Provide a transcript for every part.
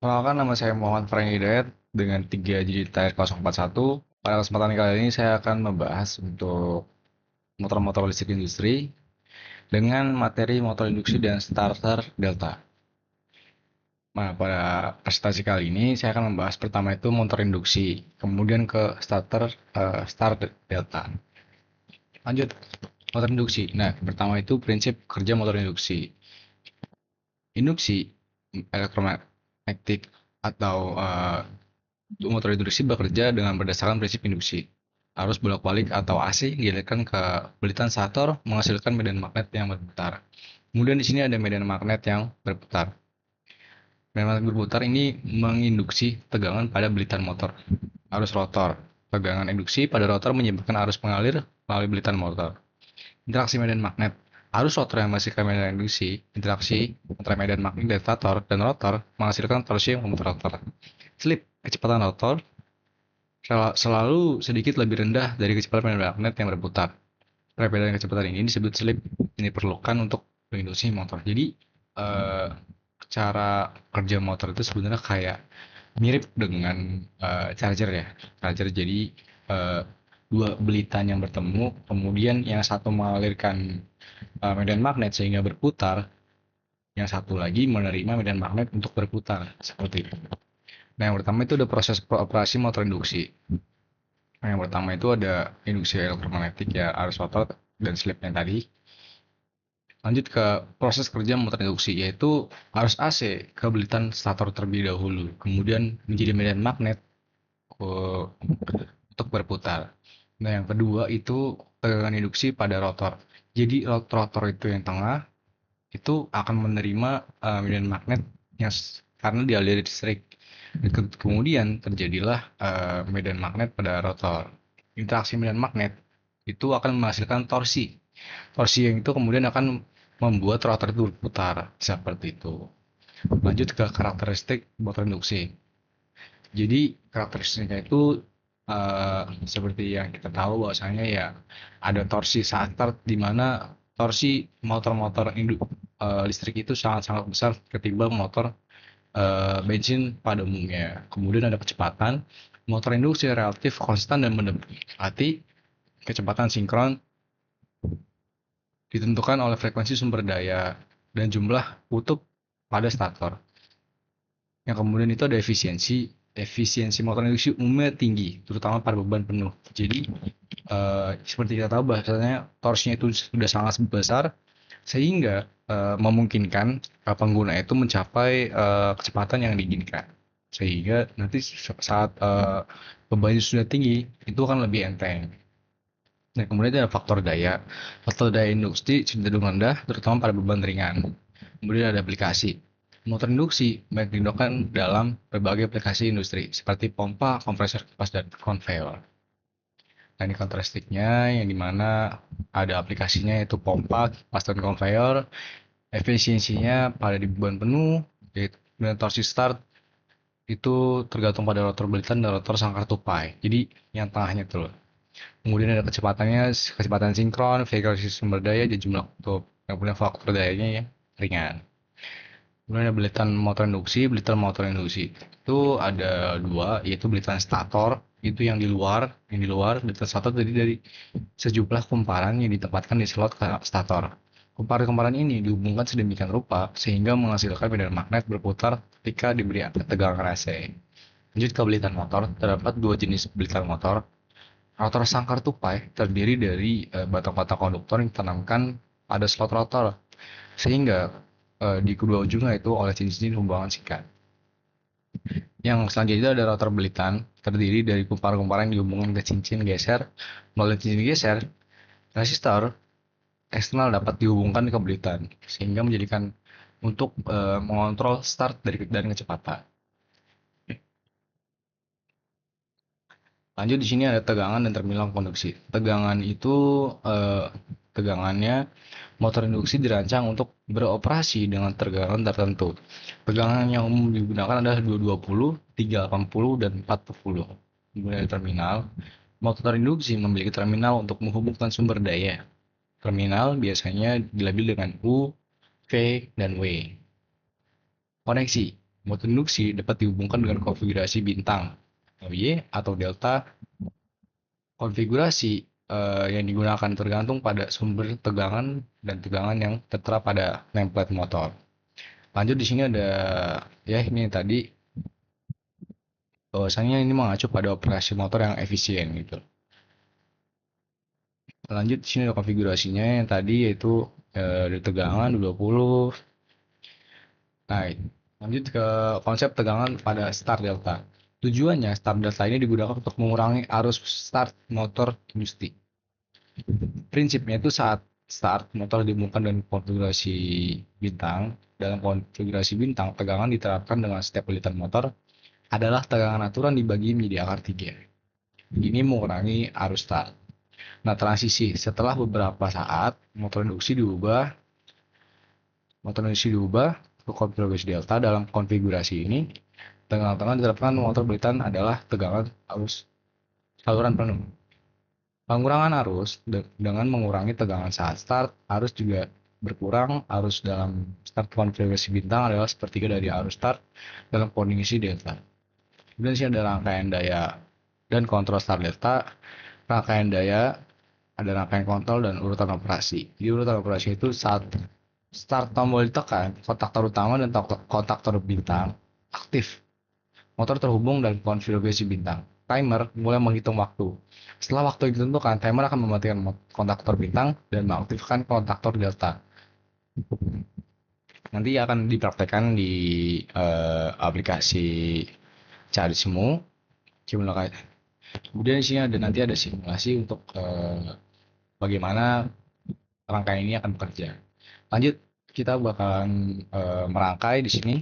Perkenalkan, nama saya Muhammad Farhan Hidayat dengan 3 digit terakhir 041. Pada kesempatan kali ini saya akan membahas untuk motor-motor listrik industri dengan materi motor induksi dan starter delta. Nah, pada presentasi kali ini saya akan membahas pertama itu motor induksi, kemudian ke start delta. Lanjut, motor induksi. Nah, pertama itu prinsip kerja motor induksi. Induksi elektromagnetik atau motor induksi bekerja dengan berdasarkan prinsip induksi. Arus bolak-balik atau AC dialirkan ke belitan stator menghasilkan medan magnet yang berputar. Kemudian di sini ada medan magnet yang berputar. Medan magnet berputar ini menginduksi tegangan pada belitan motor. Arus rotor. Tegangan induksi pada rotor menyebabkan arus mengalir melalui belitan motor. Interaksi medan magnet. Arus rotor yang menghasilkan medan induksi. Interaksi antara medan magnet dan stator dan rotor menghasilkan torsi yang memutar rotor. Slip. Kecepatan rotor selalu sedikit lebih rendah dari kecepatan medan magnet yang berputar. Perbedaan kecepatan ini disebut slip. Ini diperlukan untuk menginduksi motor. Jadi cara kerja motor itu sebenarnya kayak mirip dengan charger ya. Charger jadi dua belitan yang bertemu, kemudian yang satu mengalirkan medan magnet sehingga berputar, yang satu lagi menerima medan magnet untuk berputar seperti itu. Nah, yang pertama itu ada proses operasi motor induksi. Nah, yang pertama itu ada induksi elektromagnetik ya, arus rotor dan slip yang tadi. Lanjut ke proses kerja motor induksi, yaitu arus AC ke belitan stator terlebih dahulu, kemudian menjadi medan magnet untuk berputar. Nah, yang kedua itu tegangan induksi pada rotor. Jadi rotor itu yang tengah itu akan menerima medan magnet yang karena dialiri listrik. Kemudian terjadilah medan magnet pada rotor. Interaksi medan magnet itu akan menghasilkan torsi. Torsi yang itu kemudian akan membuat rotor itu berputar seperti itu. Lanjut ke karakteristik motor induksi. Jadi karakteristiknya itu seperti yang kita tahu bahwasanya ya ada torsi saat start di mana torsi motor-motor listrik itu sangat-sangat besar ketimbang motor bensin pada umumnya. Kemudian ada kecepatan. Motor induksi relatif konstan dan mendekati kecepatan sinkron ditentukan oleh frekuensi sumber daya dan jumlah kutub pada stator. Yang kemudian itu ada efisiensi motor induksi umumnya tinggi, terutama pada beban penuh. Jadi seperti kita tahu bahasanya torsinya itu sudah sangat besar sehingga memungkinkan pengguna itu mencapai kecepatan yang diinginkan. Sehingga nanti saat bebannya sudah tinggi itu akan lebih enteng. Nah, kemudian ada faktor daya. Faktor daya induksi cenderung rendah, terutama pada beban ringan. Kemudian ada aplikasi. Motor induksi banyak digunakan dalam berbagai aplikasi industri, seperti pompa, kompresor kipas, dan konveyor. Nah, ini karakteristiknya yang dimana ada aplikasinya yaitu pompa, kipas, dan konveyor. Efisiensinya pada di beban penuh, dan torsi start itu tergantung pada rotor belitan dan rotor sangkar tupai. Jadi yang tengahnya tuh. Kemudian ada kecepatan sinkron, frekuensi sumber daya, dan jumlah kutub. Yang punya faktor dayanya ya ringan. Kemudian ada belitan motor induksi. Itu ada dua, yaitu belitan stator, itu yang di luar, belitan stator terdiri dari sejumlah kumparan yang ditempatkan di slot stator. Kumparan-kumparan ini dihubungkan sedemikian rupa sehingga menghasilkan medan magnet berputar ketika diberi tegangan AC. Lanjut ke belitan motor, terdapat dua jenis belitan motor. Rotor sangkar tupai terdiri dari batang-batang konduktor yang ditanamkan pada slot rotor, sehingga di kedua ujungnya itu oleh cincin hubungan singkat. Yang selanjutnya ada rotor belitan, terdiri dari kumparan-kumparan yang dihubungkan ke cincin geser. Melalui cincin geser, resistor eksternal dapat dihubungkan ke belitan, sehingga menjadikan untuk mengontrol start dan kecepatan. Lanjut di sini ada tegangan dan terminal konduksi. Tegangannya motor induksi dirancang untuk beroperasi dengan tegangan tertentu. Tegangan yang umum digunakan adalah 220, 380, dan 40. Kemudian ada terminal. Motor induksi memiliki terminal untuk menghubungkan sumber daya. Terminal biasanya dilabel dengan U, V, dan W. Koneksi. Motor induksi dapat dihubungkan dengan konfigurasi bintang Y atau delta. Konfigurasi yang digunakan tergantung pada sumber tegangan dan tegangan yang tertera pada template motor. Lanjut di sini ada ya ini tadi bahwasanya ini mengacu pada operasi motor yang efisien gitu. Lanjut di sini ada konfigurasinya yang tadi yaitu dari tegangan 20. Nah, lanjut ke konsep tegangan pada start delta. Tujuannya start delta ini digunakan untuk mengurangi arus start motor industri. Prinsipnya itu saat start motor dihubungkan dengan konfigurasi bintang. Dalam konfigurasi bintang, tegangan diterapkan dengan setiap liter motor adalah tegangan aturan dibagi menjadi akar 3. Ini mengurangi arus start. Nah, transisi setelah beberapa saat motor induksi diubah ke konfigurasi delta. Dalam konfigurasi ini, tegangan diterapkan motor berlitan adalah tegangan arus saluran penuh. Pengurangan arus dengan mengurangi tegangan saat start, arus juga berkurang. Arus dalam start konfigurasi bintang adalah sepertiga dari arus start dalam kondisi delta. Kemudian sini ada rangkaian daya dan kontrol start delta. Rangkaian daya ada rangkaian kontrol dan urutan operasi. Di urutan operasi itu saat start tombol ditekan, kontaktor utama dan kontaktor bintang aktif. Motor terhubung dan konfigurasi bintang. Timer mulai menghitung waktu. Setelah waktu ditentukan, timer akan mematikan kontaktor bintang dan mengaktifkan kontaktor delta. Nanti akan dipraktekkan di aplikasi Chargemu. Kemudian di sini nanti ada simulasi untuk bagaimana rangkaian ini akan bekerja. Lanjut, kita bakalan merangkai di sini.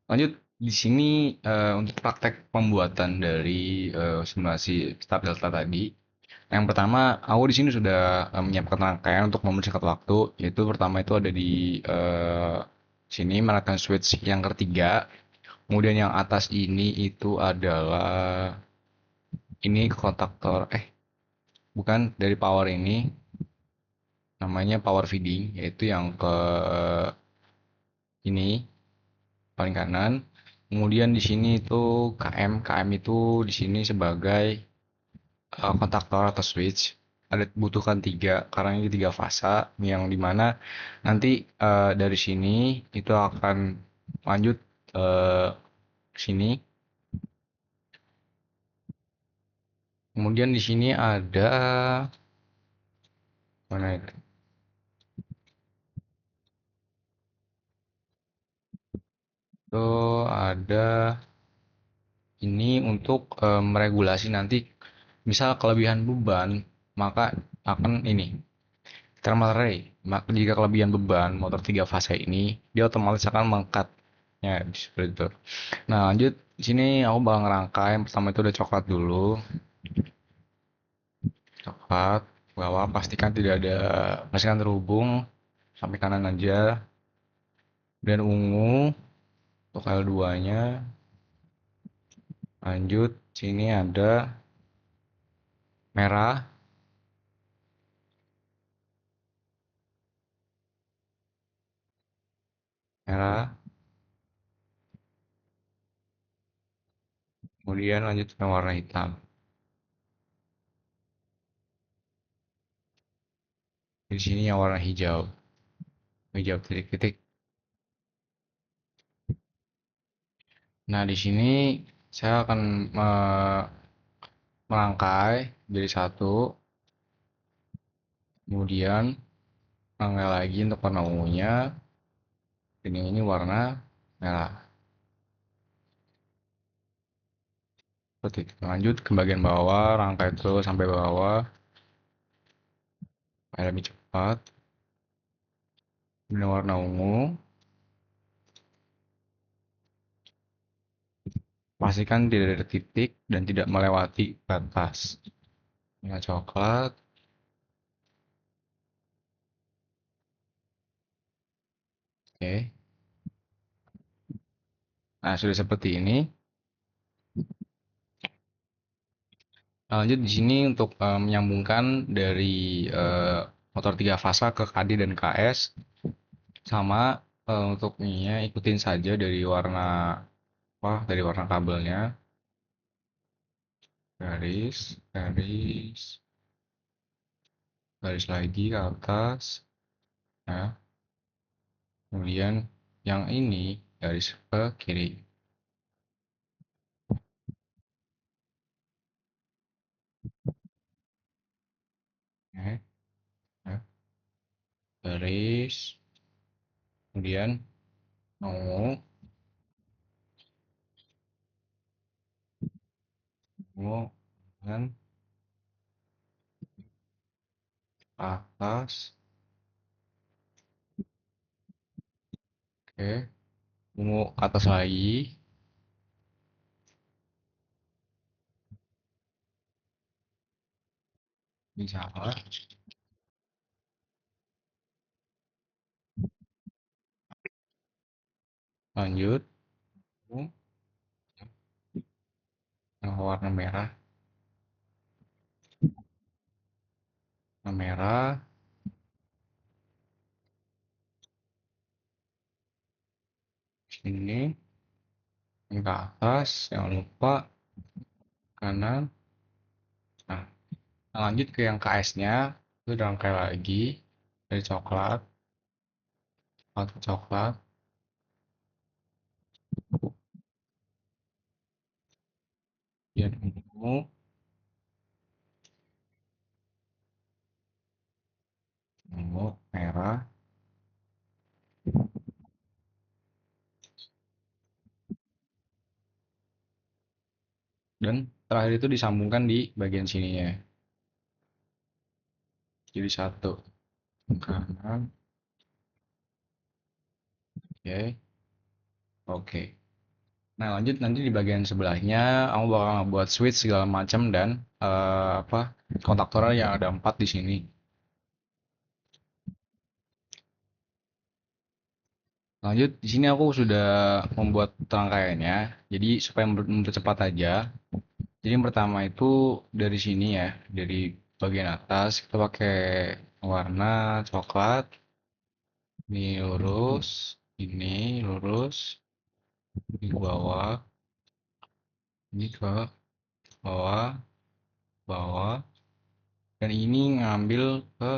Lanjut di sini untuk praktek pembuatan dari simulasi start delta tadi. Yang pertama, aku di sini sudah menyiapkan rangkaian untuk mempersingkat waktu. Yaitu pertama itu ada di sini menekan switch yang ketiga. Kemudian yang atas ini itu adalah ini kontaktor bukan dari power ini namanya power feeding, yaitu yang ke ini paling kanan. Kemudian di sini itu KM itu di sini sebagai kontaktor atau switch. Ada butuhkan tiga karena ini tiga fasa yang dimana nanti dari sini itu akan lanjut uh, sini. Kemudian di sini ada mana itu? Itu ada ini untuk meregulasi nanti misal kelebihan beban maka akan ini thermal array. Jika kelebihan beban motor tiga fase ini dia otomatis akan mengangkat ya seperti itu. Nah, lanjut di sini aku bakal ngerangkai. Yang pertama itu udah coklat dulu. Coklat bawah pastikan terhubung sampai kanan aja. Dan ungu untuk L2-nya. Lanjut sini ada merah. Merah. Kemudian lanjut ke warna hitam. Di sini yang warna hijau. Hijau titik-titik. Nah, di sini saya akan merangkai jadi satu. Kemudian rangkai lagi untuk warna ungunya. Dan yang ini warna merah. Seperti itu. Lanjut ke bagian bawah, rangkai terus sampai bawah. Supaya lebih cepat. Ini warna ungu. Pastikan tidak ada titik dan tidak melewati batas. Ini coklat. Oke. Nah, sudah seperti ini. Nah, lanjut di sini untuk menyambungkan dari motor 3 fasa ke KD dan KS. Sama untuk ininya ikutin saja dari warna apa, dari warna kabelnya, garis, garis, garis lagi ke atas, ya. Kemudian yang ini garis ke kiri. Oke, ya. Garis, kemudian mau mau dan atas, oke, mau atas lagi, ini salah. Lanjut, yang warna merah, warna merah, sini, yang ke atas, jangan lupa kanan. Nah, lanjut ke yang KS-nya, itu rangkai lagi dari coklat, atau coklat, biar ungu, ungu, merah, dan terakhir itu disambungkan di bagian sininya. Jadi satu, kanan, oke, oke. Nah, lanjut nanti di bagian sebelahnya, aku bakal buat switch segala macam dan apa kontaktornya yang ada 4 di sini. Lanjut, di sini aku sudah membuat rangkaiannya. Jadi supaya mempercepat aja. Jadi yang pertama itu dari sini ya, dari bagian atas kita pakai warna coklat. Ini lurus, ini lurus, ini ke bawah, ini ke bawah, bawah, dan ini ngambil ke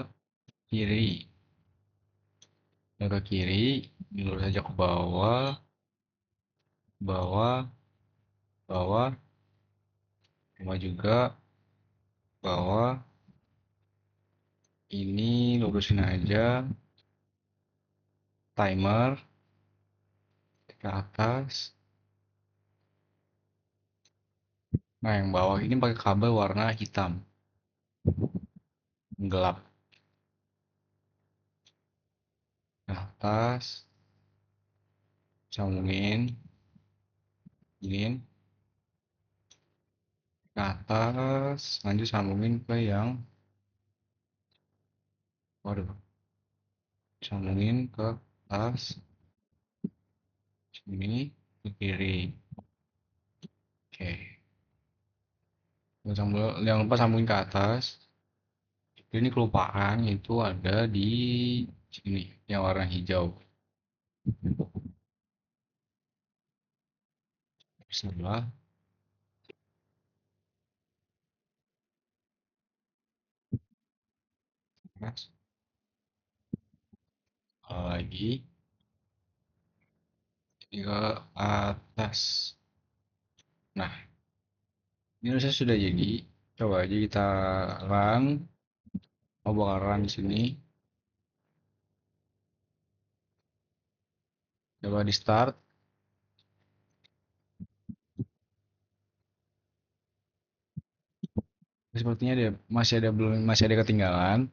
kiri. Ke kiri, ini lurus aja ke bawah, bawah, bawah, bawah juga, bawah. Ini lurusin aja, timer ke atas. Nah, yang bawah ini pakai kabel warna hitam, gelap. Ke atas, sambungin, ini ke atas, lanjut sambungin ke yang, waduh, sambungin ke atas, sini, ke kiri. Oke, jangan lupa sambungin ke atas. Ini kelupaan itu ada di sini, yang warna hijau. Sebelah, atas, lagi, ini ke atas. Nah, ini saya sudah jadi. Coba aja kita run. Mau bakal run di sini. Coba di start. Sepertinya dia masih ada ketinggalan.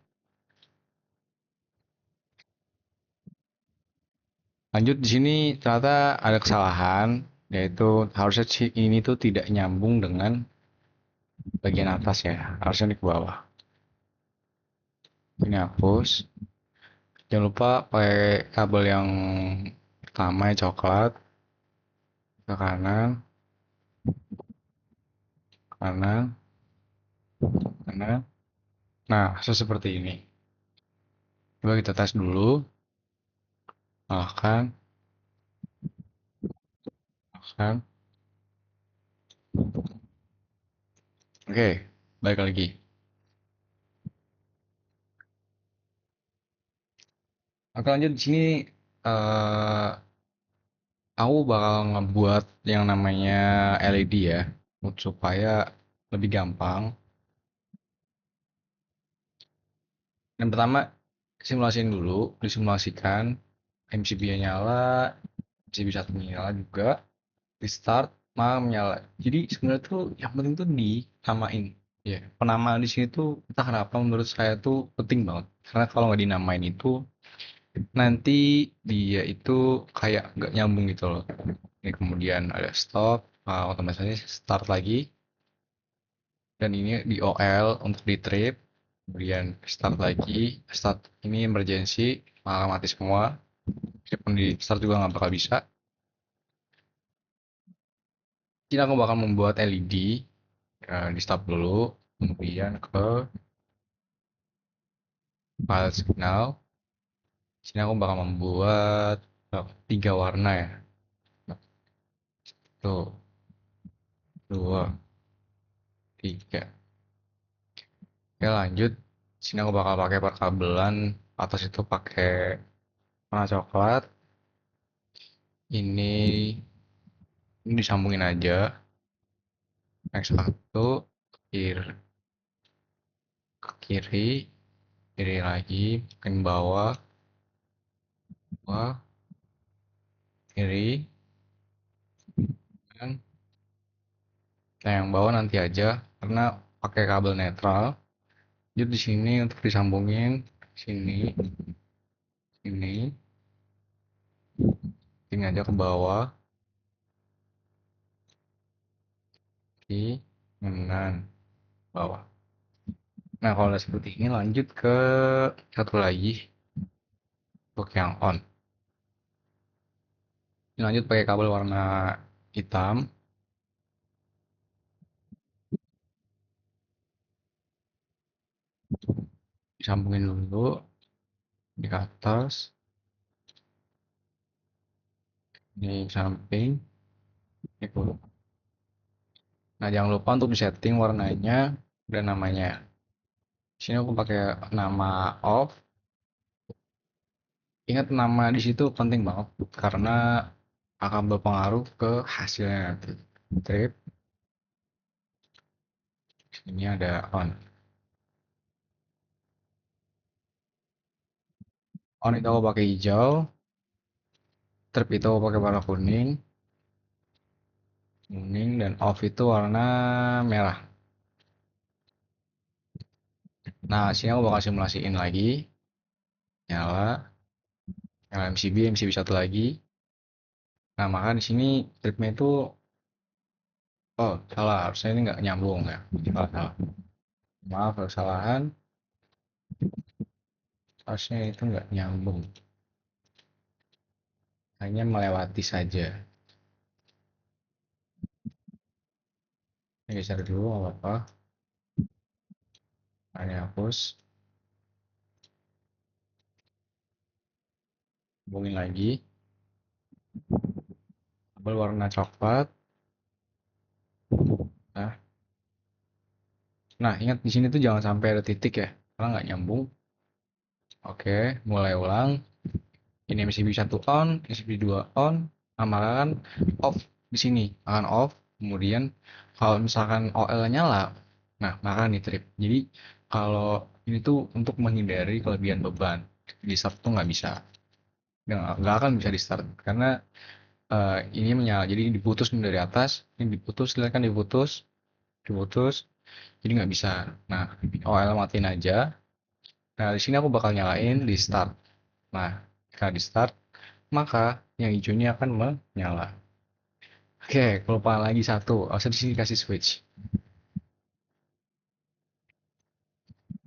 Lanjut di sini ternyata ada kesalahan, yaitu harusnya ini tuh tidak nyambung dengan bagian atas ya. Harusnya di bawah. Ini hapus. Jangan lupa pakai kabel yang pertama yang coklat ke kanan, kanan, kanan. Nah, seperti ini. Coba kita tes dulu. Nyalakan, nyalakan. Oke, balik lagi. Oke, lanjut di sini. eh aku bakal ngebuat yang namanya LED ya, supaya lebih gampang. Yang pertama, simulasiin dulu, disimulasikan MCB-nya nyala, MCB satu nyala juga, di start, maka menyala. Jadi sebenarnya tuh yang penting tuh dinamain. Ya, penamaan di sini tuh entah kenapa menurut saya tuh penting banget. Karena kalau nggak dinamain itu nanti dia itu kayak nggak nyambung gitu loh. Ini kemudian ada stop, otomatis start lagi, dan ini di OL untuk di trip, kemudian start lagi, start ini emergency, mati semua, meskipun di start juga nggak bakal bisa. Jadi aku bakal membuat LED, di stop dulu, kemudian ke file signal. Sini aku bakal membuat tiga warna ya. Tuh, dua, tiga. Oke, lanjut. Sini aku bakal pakai perkabelan atas itu pakai warna coklat. Ini disambungin aja. Yang satu kiri, ke kiri, kiri lagi, ke bawah, bawah, kiri, kan? Nah, yang bawah nanti aja karena pakai kabel netral. Jadi di sini untuk disambungin sini, ini, ini aja ke bawah, di kanan, bawah. Nah, kalau udah seperti ini lanjut ke satu lagi untuk yang on. Ini lanjut pakai kabel warna hitam, disambungin dulu di atas, di samping, ini dulu. Nah, jangan lupa untuk disetting warnanya dan namanya. Di sini aku pakai nama off. Ingat nama di situ penting banget karena akan berpengaruh ke hasilnya nanti. Trip, sini ada on. On itu aku pakai hijau, trip itu aku pakai warna kuning, kuning dan off itu warna merah. Nah, sini aku bakal simulasiin lagi, nyala, nyala MCB satu lagi. Nah, maka di sini tripnya itu, oh salah, harusnya ini nggak nyambung ya. Salah, salah. Maaf, kesalahan. Harusnya itu nggak nyambung, hanya melewati saja. Ini geser dulu, nggak apa-apa. Ini hapus, hubungin lagi. Kabel warna coklat. Nah, nah ingat di sini tuh jangan sampai ada titik ya, karena nggak nyambung. Oke, mulai ulang. Ini MCB satu on, MCB 2 on, nah maka kan off di sini akan off. Kemudian kalau misalkan OL nyala, nah maka nih trip. Jadi kalau ini tuh untuk menghindari kelebihan beban, di start tuh nggak bisa, nggak akan bisa di start karena ini menyala. Jadi diputus nih dari atas, ini diputus, silakan diputus, diputus. Jadi nggak bisa. Nah, OL matiin aja. Nah, di sini aku bakal nyalain di start. Nah, ketika di start, maka yang hijaunya akan menyala. Oke, kelupaan lagi satu. Harusnya di sini kasih switch.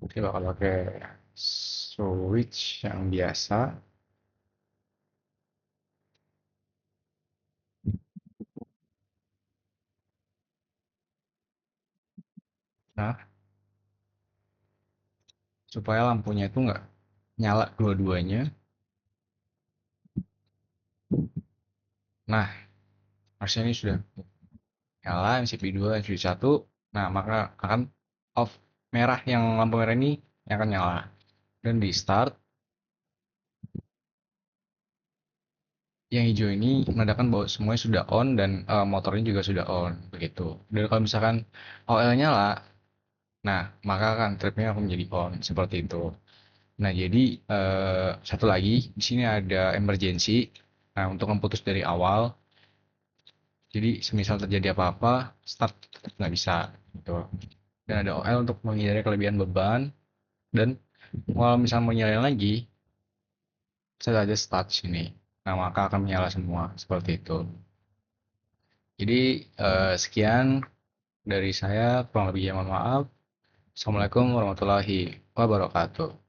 Oke, bakal pakai switch yang biasa. Nah, supaya lampunya itu nggak nyala dua-duanya. Nah, harusnya ini sudah nyala MCP2, MCP1. Nah, maka akan off. Merah, yang lampu merah ini yang akan nyala. Dan di start, yang hijau ini menandakan bahwa semuanya sudah on dan motornya juga sudah on. Begitu. Dan kalau misalkan OL nyala, nah maka akan tripnya akan menjadi on. Seperti itu. Nah, jadi satu lagi, di sini ada emergency. Nah, untuk memutus dari awal, jadi semisal terjadi apa-apa, start tetap nggak bisa gitu. Dan ada OL untuk menghindari kelebihan beban. Dan kalau misalnya mau nyalain lagi, saya aja start sini. Nah, maka akan menyala semua seperti itu. Jadi sekian dari saya, kurang lebihnya mohon maaf. Assalamualaikum warahmatullahi wabarakatuh.